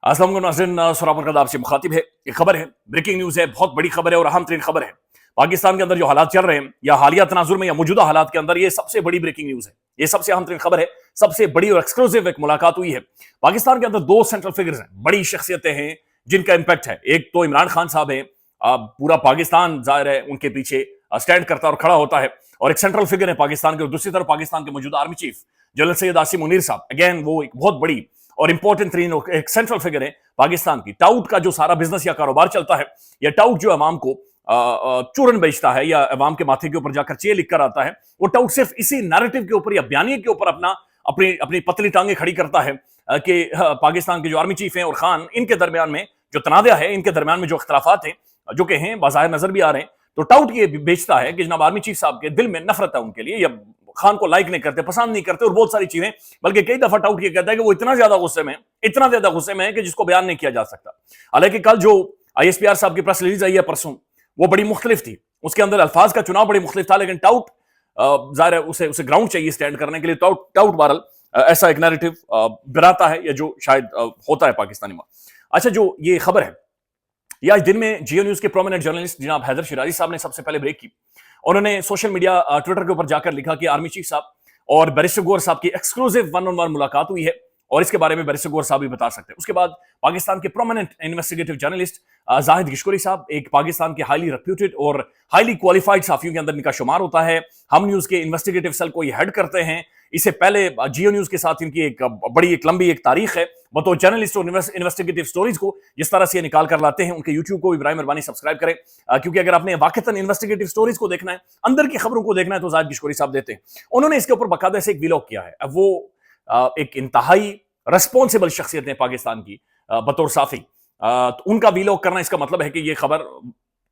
अस्सलाम वालेकुम नाज़रीन, सुरापुर का आपसे मुखातिब है। एक खबर है, ब्रेकिंग न्यूज़ है, बहुत बड़ी खबर है और अहम तरीन खबर है। पाकिस्तान के अंदर जो हालात चल रहे हैं या हालिया तनाजुर में या मौजूदा हालात के अंदर, ये सबसे बड़ी ब्रेकिंग न्यूज़ है। ये सबसे अहम तरीन खबर है, सबसे बड़ी और एक्सक्लूसिव एक मुलाकात हुई है। पाकिस्तान के अंदर दो सेंट्रल फिगर्स हैं, बड़ी शख्सियतें हैं जिनका इंपैक्ट है। एक तो इमरान खान साहब है, पूरा पाकिस्तान जाहिर है उनके पीछे स्टैंड करता और खड़ा होता है, और एक सेंट्रल फिगर है पाकिस्तान के, और दूसरी तरफ पाकिस्तान के मौजूदा army chief general Syed Asim Munir साहब। अगेन वो एक बहुत बड़ी और इंपॉर्टेंट तरीन एक सेंट्रल फिगर है पाकिस्तान की। टाउट का जो सारा बिजनेस या कारोबार चलता है, या टाउट जो अवाम को चूरन बेचता है या अवाम के माथे के ऊपर जाकर चे लिख कर आता है, वो टाउट सिर्फ इसी नैरेटिव के ऊपर या बयानिए के ऊपर अपनी अपनी पतली टांगे खड़ी करता है कि पाकिस्तान के जो आर्मी चीफ हैं और खान, इनके दरमियान में जो तनाज़ा है, इनके दरमियान में जो इख्तलाफात हैं, जो कि हैं बाज़ाहिर नजर भी आ रहे हैं, तो टाउट ये बेचता है कि जनाब आर्मी चीफ साहब के दिल में नफरत है उनके लिए, या खान को लाइक नहीं करते, पसंद नहीं करते, और बहुत सारी चीजें। बल्कि कई दफा टाउट ये कहता है कि वो इतना ज्यादा गुस्से में है कि जिसको बयान नहीं किया जा सकता। हालांकि कल जो आईएसपीआर साहब की प्रेस रिलीज आई है परसों, वो बड़ी मुख्तलिफ थी, उसके अंदर अल्फाज का चुनाव बड़ी मुख्तलिफ था, लेकिन टाउट जाहिर है उसे ग्राउंड चाहिए स्टैंड करने के लिए। टाउट बहरहाल ऐसा एक नैरेटिव बनाता है, या जो शायद होता है पाकिस्तानी में। अच्छा, जो ये खबर है, ये आज दिन में जियो न्यूज के प्रोमिनेंट जर्नलिस्ट जनाब हैदर शिराजी साहब ने सबसे पहले ब्रेक की। उन्होंने सोशल मीडिया ट्विटर के ऊपर जाकर लिखा कि आर्मी चीफ साहब और बैरिस्टर गौहर साहब की एक्सक्लूसिव वन ऑन वन मुलाकात हुई है, और इसके बारे में बैरिस्टर गौहर साहब भी बता सकते हैं। उसके बाद पाकिस्तान के प्रोमिनेंट इन्वेस्टिगेटिव जर्नलिस्ट जाहिद गिशकोरी साहब, एक पाकिस्तान के हाईली रेप्यूटेड और हाईली क्वालिफाइड साफियों के अंदर इनका शुमार होता है। हम न्यूज के इन्वेस्टिगेटिव सेल को ये हेड करते हैं। इससे पहले जियो न्यूज के साथ इनकी एक बड़ी एक लंबी एक तारीख है बतौर जर्नलिस्ट और इन्वेस्टिगेटिव स्टोरीज को जिस तरह से ये निकाल कर लाते हैं। उनके यूट्यूब को भी बराए मेहरबानी सब्सक्राइब करें, क्योंकि अगर आपने वाकईतन इन्वेस्टिगेटिव स्टोरीज को देखना है, अंदर की खबरों को देखना है, तो जाहिद गिशकोरी साहब देते हैं। उन्होंने इसके ऊपर बाकायदा से एक व्लॉग किया है। अब वो एक इंतहाई रिस्पॉन्सिबल शख्सियत है पाकिस्तान की बतौर साफी। तो उनका व्लॉग करना, इसका मतलब है कि ये खबर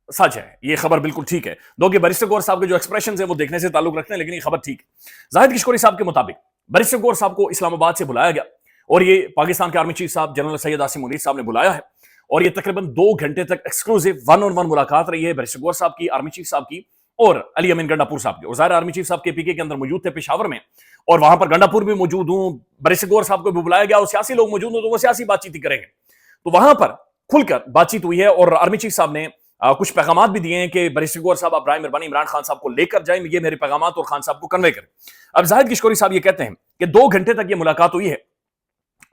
सच है, ये खबर बिल्कुल ठीक है। दो कि बैरिस्टर गौहर साहब के जो एक्सप्रेशन है वो देखने से ताल्लुक रखते हैं, लेकिन ये खबर ठीक है। जाहिद गिशकोरी साहब के मुताबिक बैरिस्टर गौहर साहब को इस्लामाबाद से बुलाया गया, और ये पाकिस्तान के आर्मी चीफ साहब जनरल सैयद आसिम मुनीर साहब ने बुलाया है, और ये तकरीबन 2 घंटे तक एक्सक्लूसिव वन ऑन वन मुलाकात रही है बैरिस्टर गौहर साहब की, आर्मी चीफ साहब की और अली अमीन गंडापुर साहब की। और ज़ाहिर आर्मी चीफ साहब के पीके के अंदर मौजूद थे पेशावर में, और वहां पर गंडापुर भी मौजूद हूं, बैरिस्टर गौहर साहब को भी बुलाया गया, और सियासी लोग मौजूद हो तो वो सियासी बातचीत ही करेंगे। तो वहां पर खुलकर बातचीत हुई है, और आर्मी चीफ साहब ने कुछ पैगाम भी दिए हैं कि बैरिस्टर गौहर साहब आप बराए मेहरबानी इमरान खान साहब को लेकर जाएं, ये मेरे पैगाम और खान साहब को कन्वे करें। अब जाहिद गिशकोरी साहब ये कहते हैं कि 2 घंटे तक ये मुलाकात हुई है,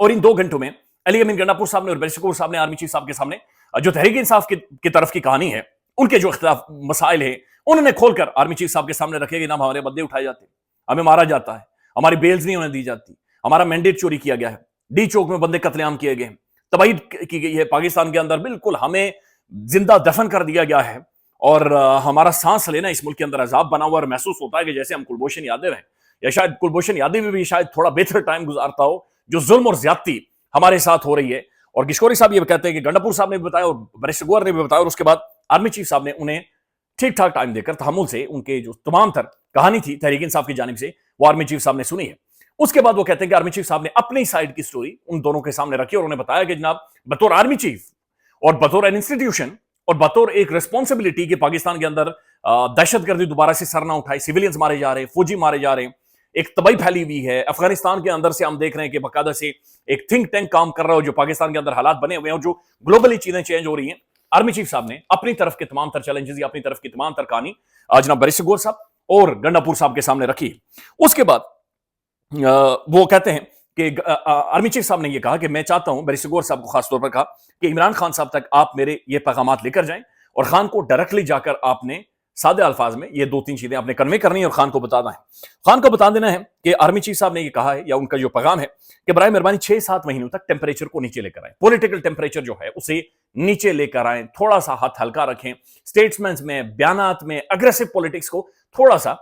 और इन 2 घंटों में अली अमीन गंडापुर साहब ने और बैरिस्टर गौहर साहब ने आर्मी चीफ साहब के सामने जो तहरीक इंसाफ की तरफ की कहानी है, उनके जो इख्तिलाफ मसाइल है, उन्होंने खोलकर आर्मी चीफ साहब के सामने रखे कि ना हमारे बदले उठाए जाते, हमें मारा जाता है, हमारी बेल्स नहीं होने दी जाती, हमारा मैंडेट चोरी किया गया है, डी चौक में बंदे कत्लेआम किए गए हैं, तबाहीद की गई है पाकिस्तान के अंदर, बिल्कुल हमें जिंदा दफन कर दिया गया है, और हमारा सांस लेना इस मुल्क के अंदर अजाब बना हुआ, और महसूस होता है कि जैसे हम कुलभूषण यादव हैं, या शायद कुलभूषण यादव में भी शायद थोड़ा बेहतर टाइम गुजारता हो, जो जुल्म और ज्यादती हमारे साथ हो रही है। और गिशकोरी साहब ये कहते हैं कि गंडापुर साहब ने भी बताया और बैरिस्टर गौहर ने भी बताया, और उसके बाद आर्मी चीफ साहब ने उन्हें ठीक ठाक टाइम देकर तहम्मुल से उनके जो तमाम तर कहानी थी तहरीक इंसाफ की जानिब से, वो आर्मी चीफ साहब ने सुनी है। उसके बाद वो कहते हैं कि आर्मी चीफ साहब ने अपनी साइड की स्टोरी उन दोनों के सामने रखी, और उन्हें बताया कि जनाब बतौर आर्मी चीफ और बतौर एन इंस्टीट्यूशन और बतौर एक रिस्पॉन्सिबिलिटी कि पाकिस्तान के अंदर दहशतगर्दी दोबारा से सर ना उठाए, सिविलियंस मारे जा रहे हैं, फौजी मारे जा रहे हैं, एक तबाही फैली हुई है अफगानिस्तान के अंदर से, हम देख रहे हैं कि बाकायदा से एक थिंक टैंक काम कर रहा हो, जो पाकिस्तान के अंदर हालात बने हुए हैं और जो ग्लोबली चीजें चेंज हो रही हैं। आर्मी चीफ साहब ने अपनी तरफ के तमाम तर चैलेंजेस या अपनी तरफ की तमाम तर कहानी जनाब बैरिस्टर गौहर साहब और गंडापुर साहब के सामने रखी। उसके बाद वो कहते हैं कि आर्मी चीफ साहब ने ये कहा कि मैं चाहता हूं, बैरिस्टर गौहर साहब को खास तौर पर कहा कि इमरान खान साहब तक आप मेरे ये पैगाम लेकर जाएं, और खान को डायरेक्टली जाकर आपने सादे अल्फाज में ये 2-3 चीजें आपने कन्वे करनी है और खान को बताना है। खान को बता देना है कि आर्मी चीफ साहब ने ये कहा है, या उनका जो पैगाम है, कि बराए मेहरबानी 6-7 महीनों तक टेम्परेचर को नीचे लेकर आए, पॉलिटिकल टेम्परेचर जो है उसे नीचे लेकर आए, थोड़ा सा हाथ हल्का रखें, स्टेट्समेंट में, बयानात में अग्रेसिव पॉलिटिक्स को थोड़ा सा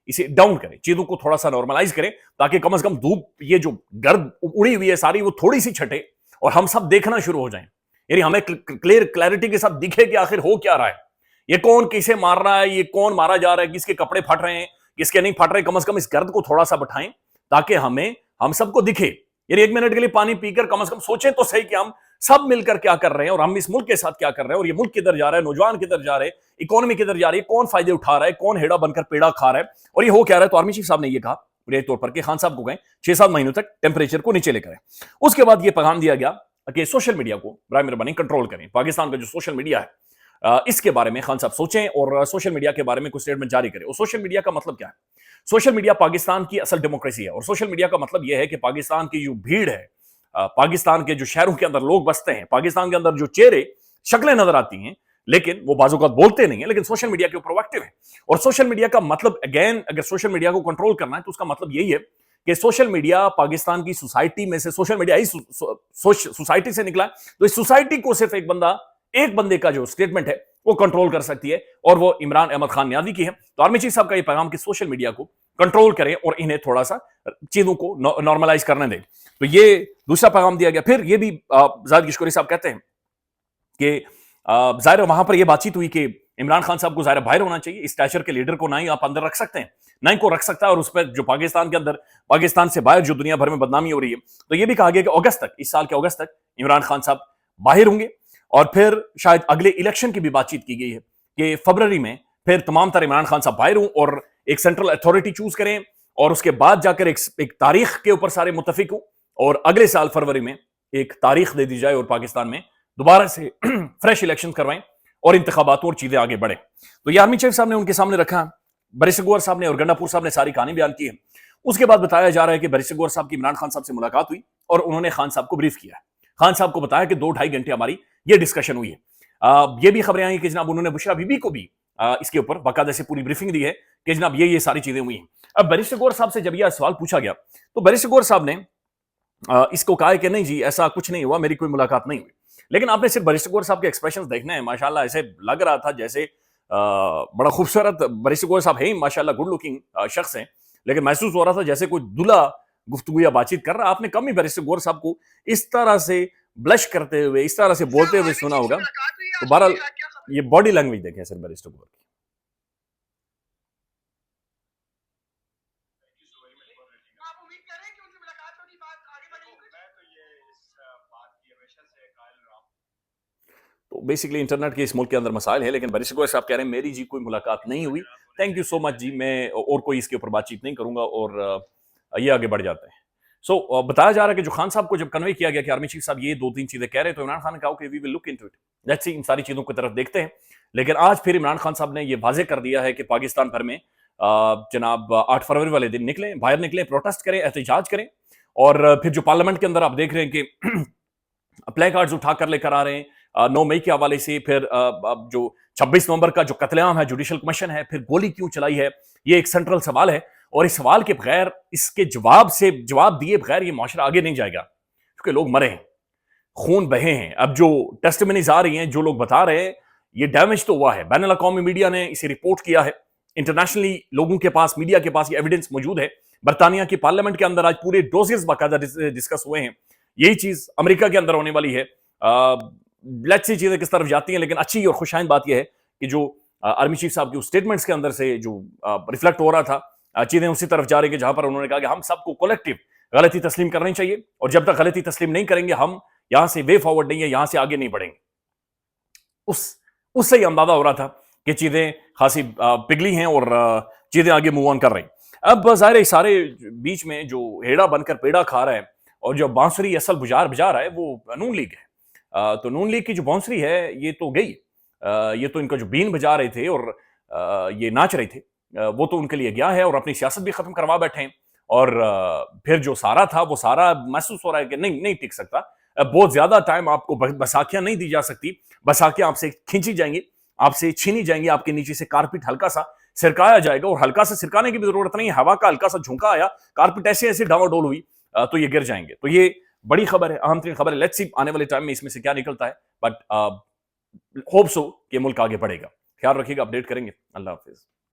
इसे डाउन करें, चीजों को थोड़ा सा नॉर्मलाइज करें, ताकि कम से कम धूप, ये जो गर्द उड़ी हुई है सारी, वो थोड़ी सी छटे और हम सब देखना शुरू हो जाएं, यानी हमें क्लैरिटी के साथ दिखे कि आखिर हो क्या रहा है, ये कौन किसे मार रहा है, ये कौन मारा जा रहा है, किसके कपड़े फट रहे हैं, किसके नहीं फट रहे। कम से कम इस गर्द को थोड़ा सा बैठाएं ताकि हम सबको दिखे, यानी 1 मिनट के लिए पानी पीकर कम से कम सोचें तो सही कि हम सब मिलकर क्या कर रहे हैं, और हम इस मुल्क के साथ क्या कर रहे हैं, और ये मुल्क किधर जा रहा है, नौजवान किधर जा रहे हैं, इकोनॉमी किधर जा रही है, कौन फायदे उठा रहा है, कौन हेड़ा बनकर पेड़ा खा रहा है, और ये हो क्या रहा है। तो आर्मी चीफ साहब ने ये कहा बुनियादी तौर पर कि खान साहब को गए 6-7 महीनों तक टेम्परेचर को नीचे लेकर आए। उसके बाद ये पैगाम दिया गया कि सोशल मीडिया को बराए मेहरबानी कंट्रोल करें। पाकिस्तान का जो सोशल मीडिया है इसके बारे में खान साहब सोचें और सोशल मीडिया के बारे में कुछ स्टेटमेंट जारी करें। और सोशल मीडिया का मतलब क्या है? सोशल मीडिया पाकिस्तान की असल डेमोक्रेसी है और सोशल मीडिया का मतलब यह है कि पाकिस्तान की जो भीड़ है, पाकिस्तान के जो शहरों के अंदर लोग बसते हैं, पाकिस्तान के अंदर जो चेहरे शक्लें नजर आती हैं, लेकिन वो बाजूकात बोलते नहीं है, लेकिन सोशल मीडिया के ऊपर एक्टिव है। और सोशल मीडिया का मतलब अगेन, अगर सोशल मीडिया को कंट्रोल करना है तो उसका मतलब यही है कि सोशल मीडिया पाकिस्तान की सोसाइटी में से, सोशल मीडिया ही सोसाइटी से निकला है, तो इस सोसाइटी को सिर्फ एक बंदे का जो स्टेटमेंट है वो कंट्रोल कर सकती है और वो इमरान अहमद खान नियाज़ी की है। तो आर्मी चीफ साहब का ये पैगाम कि सोशल मीडिया को कंट्रोल करें और इन्हें थोड़ा सा चीजों को नॉर्मलाइज करने दें। तो ये दूसरा पैगाम दिया गया। फिर ये भी जाहिद किशोरी साहब कहते हैं कि जाहिर वहां पर यह बातचीत हुई कि इमरान खान साहब को जाहिर बाहर होना चाहिए, इस स्टैचर के लीडर को ना ही आप अंदर रख सकते हैं, ना ही को रख सकता है, और उस पर जो पाकिस्तान के अंदर, पाकिस्तान से बाहर जो दुनिया भर में बदनामी हो रही है। तो यह भी कहा गया कि अगस्त तक, इस साल के अगस्त तक इमरान खान साहब बाहर होंगे। और फिर शायद अगले इलेक्शन की भी बातचीत की गई है कि फरवरी में फिर तमाम तरह इमरान खान साहब बाहर हों और एक सेंट्रल अथॉरिटी चूज करें और उसके बाद जाकर एक तारीख के ऊपर सारे मुत्तफिक हों और अगले साल फरवरी में एक तारीख दे दी जाए और पाकिस्तान में दोबारा से फ्रेश इलेक्शन करवाएं और इंतखाबात और चीजें आगे बढ़े। तो ये आर्मी चीफ साहब ने उनके सामने रखा, बैरिस्टर गौहर साहब ने और गंडापुर साहब ने सारी कहानी बयान की है। उसके बाद बताया जा रहा है कि बैरिस्टर गौहर साहब की इमरान खान साहब से मुलाकात हुई और उन्होंने खान साहब को ब्रीफ किया। खान साहब को बताया कि 2-2.5 घंटे हमारी ये डिस्कशन हुई है। ये भी खबरें आई कि जनाब उन्होंने बुशरा बीबी को भी इसके ऊपर बाकायदा से पूरी ब्रीफिंग दी है कि जनाब ये सारी चीजें हुई हैं। अब बैरिस्टर गौहर साहब से जब यह सवाल पूछा गया तो बैरिस्टर गौहर साहब ने इसको कहा कि नहीं जी, ऐसा कुछ नहीं हुआ, मेरी कोई मुलाकात नहीं हुई। लेकिन आपने सिर्फ बैरिस्टर गौहर साहब के एक्सप्रेशंस देखने हैं, माशाल्लाह ऐसे लग रहा था जैसे बड़ा खूबसूरत बैरिस्टर गौहर साहब है, माशाल्लाह गुड लुकिंग शख्स हैं, लेकिन महसूस हो रहा था जैसे कोई दूल्हा गुफ्तगू या बातचीत कर रहा। आपने कम ही बैरिस्टर गौहर साहब को इस तरह से ब्लश करते हुए, इस तरह से बोलते हुए सुना होगा। तो बहरहाल ये बॉडी लैंग्वेज देखें सर बैरिस्टर गौहर की। तो बेसिकली इंटरनेट के इस मुल्क के अंदर मसाइल है, लेकिन बैरिस्टर गौहर साहब कह रहे हैं मेरी जी कोई मुलाकात नहीं हुई, थैंक यू सो मच जी, मैं और कोई इसके ऊपर बातचीत नहीं करूंगा, और ये आगे बढ़ जाते हैं। सो बताया जा रहा है कि जो खान साहब को जब कन्वे किया गया कि आर्मी चीफ साहब ये 2-3 चीजें कह रहे हैं, तो इमरान खान ने कहा कि we will look into it, let's see, इन सारी चीजों की तरफ देखते हैं। लेकिन आज फिर इमरान खान साहब ने ये वाजे कर दिया है कि पाकिस्तान भर में जनाब 8 फरवरी वाले दिन निकलें, बाहर निकलें, प्रोटेस्ट करें, एहतजाज करें। और फिर जो पार्लियामेंट के अंदर आप देख रहे हैं कि प्ले कार्ड्स उठाकर लेकर आ रहे हैं 9 मई के हवाले से, फिर अब जो 26 नवंबर का जो कत्लेआम है, जुडिशल कमीशन है, फिर गोली क्यों चलाई है, ये एक सेंट्रल सवाल है। और इस सवाल के बगैर, इसके जवाब दिए बगैर ये माशरा आगे नहीं जाएगा, क्योंकि लोग मरे हैं, खून बहे हैं। अब जो टेस्टिमनीज आ रही हैं, जो लोग बता रहे हैं, ये डैमेज तो हुआ है। बैनुल अक़वामी मीडिया ने इसे रिपोर्ट किया है, इंटरनेशनली लोगों के पास, मीडिया के पास ये एविडेंस मौजूद है। बरतानिया की पार्लियामेंट के अंदर आज पूरे डोसेस बाकायदा डिस्कस हुए हैं। यही चीज अमेरिका के अंदर होने वाली है। लेट्स सी चीजें किस तरफ जाती हैं, लेकिन अच्छी और खुशाइन बात यह है कि जो आर्मी चीफ साहब के स्टेटमेंट्स के अंदर से जो रिफ्लेक्ट हो रहा था, चीजें उसी तरफ जा रही है जहां पर उन्होंने कहा कि हम सबको कलेक्टिव गलती तस्लीम करनी चाहिए, और जब तक गलती तस्लीम नहीं करेंगे हम यहां से वे फॉरवर्ड नहीं है, यहां से आगे नहीं बढ़ेंगे। उससे ही अंदाजा हो रहा था कि चीजें खासी पिघली हैं और चीजें आगे मूव ऑन कर रही। अब जाहिर सारे बीच में जो हेड़ा बनकर पेड़ा खा रहा है और जो बांसुरी असल बुझा रहा है वो नून लीग है। तो नून लीग की जो बांसुरी है ये तो गई, ये तो इनका जो बीन बजा रहे थे और ये नाच रहे थे, वो तो उनके लिए गया है और अपनी सियासत भी खत्म करवा बैठे हैं। और फिर जो सारा था वो सारा महसूस हो रहा है कि नहीं टिक सकता। बहुत ज्यादा टाइम आपको बसाखियां नहीं दी जा सकती, बसाखियां आपसे खींची जाएंगी, आपसे छीनी जाएंगी, आपके नीचे से कारपेट हल्का सा सिरकाया जाएगा, और हल्का सा सिरकाने की भी जरूरत नहीं, हवा का हल्का सा झोंका आया, कारपेट ऐसे ऐसे डावाडोल हुई तो ये गिर जाएंगे। तो ये बड़ी खबर है, अहम तरीन खबर है। लेट्स सी आने वाले टाइम में इसमें से क्या निकलता है, बट होप सो कि मुल्क आगे बढ़ेगा। ख्याल रखिएगा, अपडेट करेंगे। अल्लाह हाफिज।